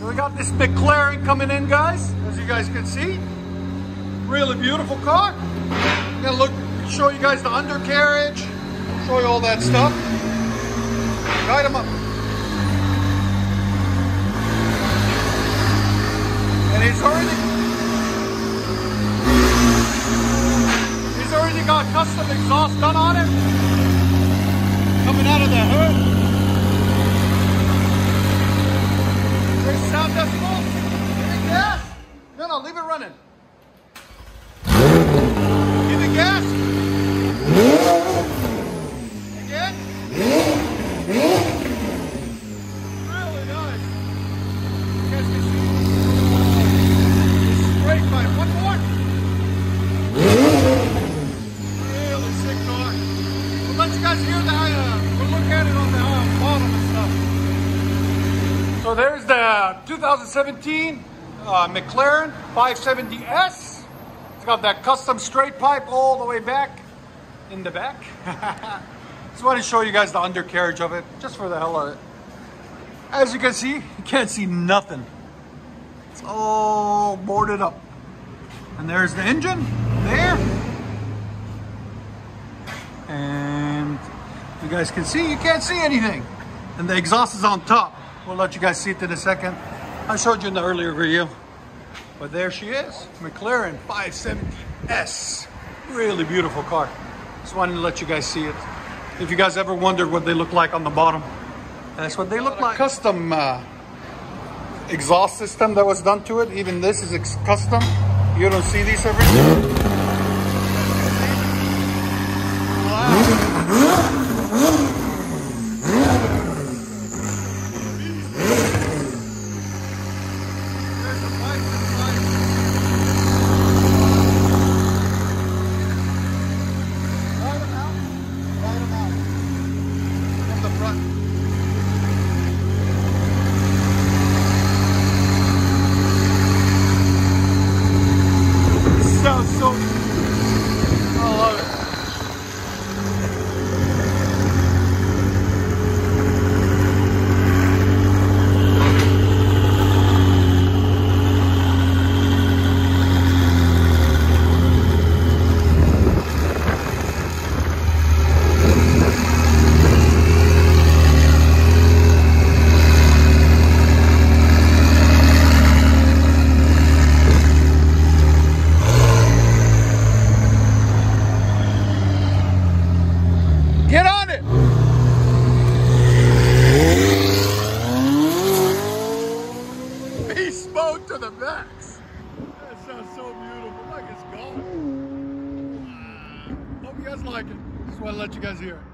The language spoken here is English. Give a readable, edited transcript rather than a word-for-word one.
So we got this McLaren coming in, guys, as you guys can see. Really beautiful car. I'm gonna show you guys the undercarriage, show you all that stuff. Guide them up. And he's already got custom exhaust done on it, coming out of the hood. There's sound decibels. Give it gas. No, leave it running. Give it gas. Again. Really nice. You guys can see. Brake pipe. One more. Really sick car. We'll let you guys hear that. We'll look at it on the bottom and stuff. So there's the 2017 McLaren 570s. It's got that custom straight pipe all the way back in the back. Just want to show you guys the undercarriage of it, just for the hell of it. As you can see, you can't see nothing. It's all boarded up. And there's the engine there. And you guys can see, you can't see anything. And the exhaust is on top. We'll let you guys see it in a second. I showed you in the earlier video. But there she is, McLaren 570s. Really beautiful car. Just wanted to let you guys see it. If you guys ever wondered what they look like on the bottom, that's what they look like. Custom exhaust system that was done to it. Even this is custom. You don't see these everywhere. Sounds so, I love it. Get on it! Beast mode to the max. That sounds so beautiful, like it's gone. Hope you guys like it. Just want to let you guys hear it.